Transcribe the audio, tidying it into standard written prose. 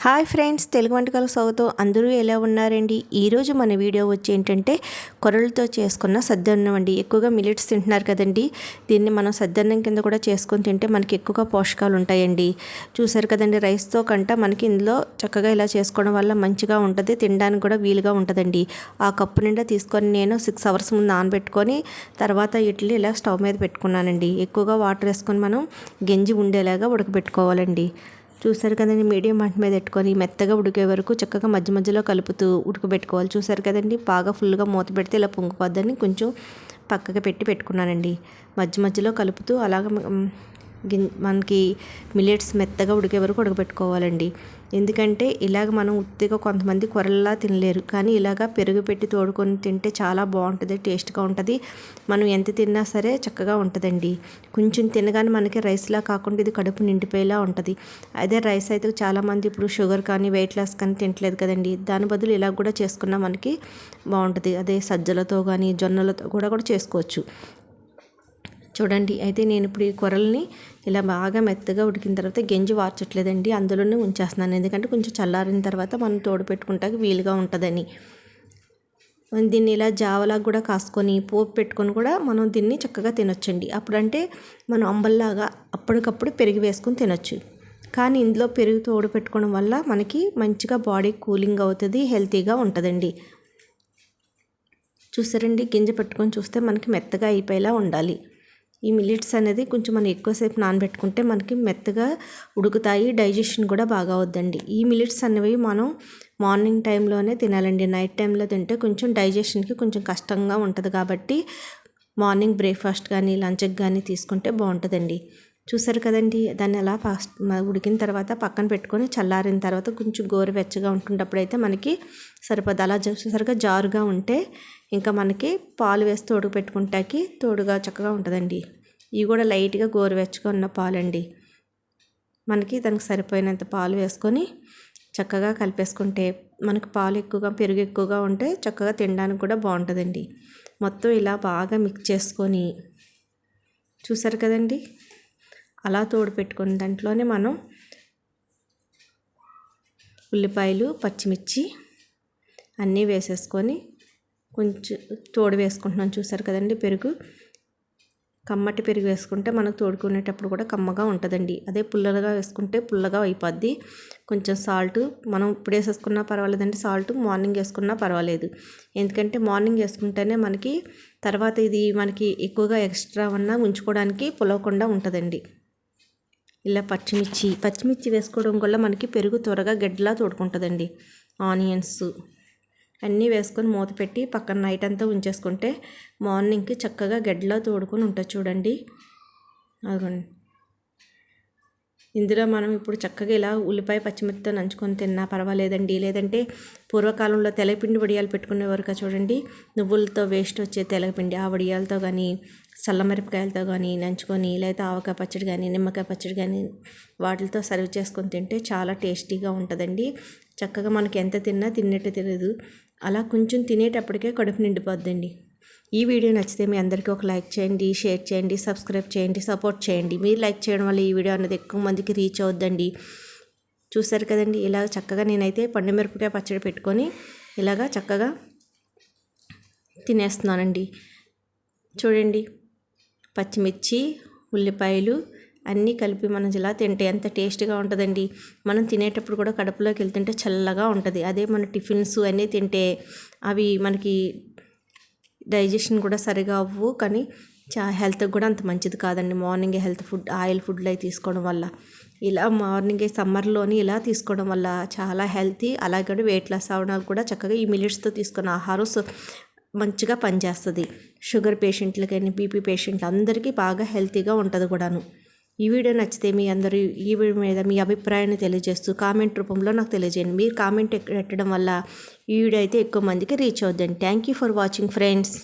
Hi friends, Telugu వంటకాల స్వాగతం. అందరూ ఎలా ఉన్నారండి? ఈరోజు మన వీడియో వచ్చి ఏంటంటే కొర్రలతో చేసుకున్న సద్దన్నం అండి. ఎక్కువగా మిల్లెట్స్ తింటున్నారు కదండి. దీన్ని మనం సద్దన్నం కింద కూడా చేసుకొని తింటే మనకి ఎక్కువగా పోషకాలు ఉంటాయండి. చూసారు కదండి, రైస్తో కంట మనకి ఇందులో చక్కగా ఇలా చేసుకోవడం వల్ల మంచిగా ఉంటుంది, తినడానికి కూడా వీలుగా ఉంటుందండి. ఆ కప్పు నిండా తీసుకొని నేను 6 అవర్స్ ముందు నానబెట్టుకొని తర్వాత ఇడ్లీ ఇలా స్టవ్ మీద పెట్టుకున్నానండి. ఎక్కువగా వాటర్ వేసుకొని మనం గంజి ఉండేలాగా ఉడకబెట్టుకోవాలండి. చూసారు కదండి, మీడియం మంట మీద పెట్టుకొని మెత్తగా ఉడికే వరకు చక్కగా మధ్య మధ్యలో కలుపుతూ ఉడకబెట్టుకోవాలి. చూసారు కదండి, బాగా ఫుల్గా మూత పెడితే ఇలా పొంగిపోద్దని కొంచెం పక్కగా పెట్టుకున్నానండి. మధ్య మధ్యలో కలుపుతూ అలాగ మనకి మిల్లెట్స్ మెత్తగా ఉడికే వరకు ఉడకబెట్టుకోవాలండి. ఎందుకంటే ఇలాగ మనం ఉత్తిగా కొంతమంది కొరల్లా తినలేరు, కానీ ఇలాగ పెరుగు పెట్టి తోడుకొని తింటే చాలా బాగుంటుంది, టేస్ట్గా ఉంటుంది. మనం ఎంత తిన్నా సరే చక్కగా ఉంటుందండి. కొంచెం తినగానే మనకి రైస్లా కాకుండా ఇది కడుపు నిండిపోయేలా ఉంటుంది. అదే రైస్ అయితే చాలామంది ఇప్పుడు షుగర్ కానీ వెయిట్ లాస్ కానీ తింటలేదు కదండి. దాని బదులు ఇలా కూడా చేసుకున్నా మనకి బాగుంటుంది. అదే సజ్జలతో కానీ జొన్నలతో కూడా చేసుకోవచ్చు. చూడండి, అయితే నేను ఇప్పుడు ఈ కొరల్ని ఇలా బాగా మెత్తగా ఉడికిన తర్వాత గంజి వార్చట్లేదండి, అందులోనే ఉంచేస్తున్నాను. ఎందుకంటే కొంచెం చల్లారిన తర్వాత మనం తోడు పెట్టుకుంటానికి వీలుగా ఉంటుందని. దీన్ని ఇలా జావలాగా కూడా కాసుకొని పోపు పెట్టుకొని కూడా మనం దీన్ని చక్కగా తినొచ్చండి. అప్పుడంటే మనం అంబల్లాగా అప్పటికప్పుడు పెరుగు వేసుకొని తినొచ్చు. కానీ ఇందులో పెరుగు తోడు పెట్టుకోవడం వల్ల మనకి మంచిగా బాడీ కూలింగ్ అవుతుంది, హెల్తీగా ఉంటుందండి. చూసారండి, గింజ పెట్టుకొని చూస్తే మనకి మెత్తగా అయిపోయేలా ఉండాలి. ఈ మిల్లెట్స్ అనేది కొంచెం మనం ఎక్కువసేపు నానబెట్టుకుంటే మనకి మెత్తగా ఉడుకుతాయి, డైజెషన్ కూడా బాగా అవుద్దండి. ఈ మిల్లెట్స్ అనేవి మనం మార్నింగ్ టైంలోనే తినాలండి. నైట్ టైంలో తింటే కొంచెం డైజెషన్కి కొంచెం కష్టంగా ఉంటుంది, కాబట్టి మార్నింగ్ బ్రేక్ఫాస్ట్ కానీ లంచ్కి కానీ తీసుకుంటే బాగుంటుందండి. చూసారు కదండి, దాన్ని అలా ఉడికిన తర్వాత పక్కన పెట్టుకొని చల్లారిన తర్వాత కొంచెం గోరువెచ్చగా ఉంటున్నప్పుడైతే మనకి సరిపోద్ది. అలా చూసేసరిగా జారుగా ఉంటే ఇంకా మనకి పాలు వేసి తోడు పెట్టుకుంటాకి తోడుగా చక్కగా ఉంటుందండి. ఇవి కూడా లైట్గా గోరువెచ్చగా ఉన్న పాలండి. మనకి దానికి సరిపోయినంత పాలు వేసుకొని చక్కగా కలిపేసుకుంటే మనకి పాలు ఎక్కువగా పెరుగు ఎక్కువగా ఉంటే చక్కగా తినడానికి కూడా బాగుంటుందండి. మొత్తం ఇలా బాగా మిక్స్ చేసుకొని చూసారు కదండి, అలా తోడు పెట్టుకుని దాంట్లోనే మనం ఉల్లిపాయలు పచ్చిమిర్చి అన్నీ వేసేసుకొని కొంచెం తోడు వేసుకుంటున్నాను. చూసారు కదండి, పెరుగు కమ్మటి పెరుగు వేసుకుంటే మనకు తోడుకునేటప్పుడు కూడా కమ్మగా ఉంటుందండి. అదే పుల్లగా వేసుకుంటే పుల్లగా అయిపోద్ది. కొంచెం సాల్ట్ మనం ఇప్పుడు వేసేసుకున్నా పర్వాలేదండి, సాల్ట్ మార్నింగ్ వేసుకున్నా పర్వాలేదు. ఎందుకంటే మార్నింగ్ వేసుకుంటేనే మనకి తర్వాత ఇది మనకి ఎక్కువగా ఎక్స్ట్రా ఉన్నా ఉంచుకోవడానికి పులవకుండా ఉంటుందండి. ఇలా పచ్చిమిర్చి వేసుకోవడం వల్ల మనకి పెరుగు త్వరగా గడ్డలా తోడుకుంటుందండి. ఆనియన్స్ అన్నీ వేసుకొని మూత పెట్టి పక్కన నైట్ అంతా ఉంచేసుకుంటే మార్నింగ్కి చక్కగా గడ్డలా తోడుకొని ఉంటుంది. చూడండి, అదిగోండి. ఇందులో మనం ఇప్పుడు చక్కగా ఇలా ఉల్లిపాయ పచ్చిమిర్చితో నంచుకొని తిన్నా పర్వాలేదండి. లేదంటే పూర్వకాలంలో తెలగపిండి వడియాలు పెట్టుకునేవారు కదా చూడండి, నువ్వులతో వేస్ట్ వచ్చే తెలగపిండి, ఆ వడియాలతో కానీ చల్లమిరపకాయలతో కానీ నంచుకొని, లేదా ఆవకాయ పచ్చడి కానీ నిమ్మకాయ పచ్చడి కానీ వాటితో సర్వ్ చేసుకొని తింటే చాలా టేస్టీగా ఉంటుందండి. చక్కగా మనకి ఎంత తిన్నా తిన్నట్టు తెలియదు. అలా కొంచెం తినేటప్పటికే కడుపు నిండిపోద్దండి. ఈ వీడియో నచ్చితే మీ అందరికీ ఒక లైక్ చేయండి, షేర్ చేయండి, సబ్స్క్రైబ్ చేయండి, సపోర్ట్ చేయండి. మీరు లైక్ చేయడం వల్ల ఈ వీడియో అనేది ఎక్కువ మందికి రీచ్ అవుద్దండి. చూసారు కదండి, ఇలా చక్కగా నేనైతే పండుమిరపకాయ పచ్చడి పెట్టుకొని ఇలాగా చక్కగా తినేస్తున్నానండి. చూడండి, పచ్చిమిర్చి ఉల్లిపాయలు అన్నీ కలిపి మనం ఇలా తింటే ఎంత టేస్ట్గా ఉంటుందండి. మనం తినేటప్పుడు కూడా కడుపులోకి వెళ్తుంటే చల్లగా ఉంటుంది. అదే మన టిఫిన్స్ అన్నీ తింటే అవి మనకి డైజెషన్ కూడా సరిగా అవ్వు, కానీ హెల్త్కి కూడా అంత మంచిది కాదండి. మార్నింగే హెల్త్ ఫుడ్ ఆయిల్ ఫుడ్లు అవి తీసుకోవడం వల్ల, ఇలా మార్నింగే సమ్మర్లోని ఇలా తీసుకోవడం వల్ల చాలా హెల్తీ. అలాగే వెయిట్ లాస్ అవడానికి కూడా చక్కగా ఈ మిల్లెట్స్తో తీసుకున్న ఆహారం మంచిగా పనిచేస్తుంది. షుగర్ పేషెంట్లు కానీ బీపీ పేషెంట్లు అందరికీ బాగా హెల్తీగా ఉంటుంది కూడాను. ఈ వీడియో నచ్చితే మీ అందరూ ఈ వీడియో మీద మీ అభిప్రాయాన్ని తెలియజేస్తూ కామెంట్ రూపంలో నాకు తెలియజేయండి. మీరు కామెంట్ పెట్టడం వల్ల ఈ వీడియో అయితే ఎక్కువ మందికి రీచ్ అవుద్దండి. Thank you for watching friends.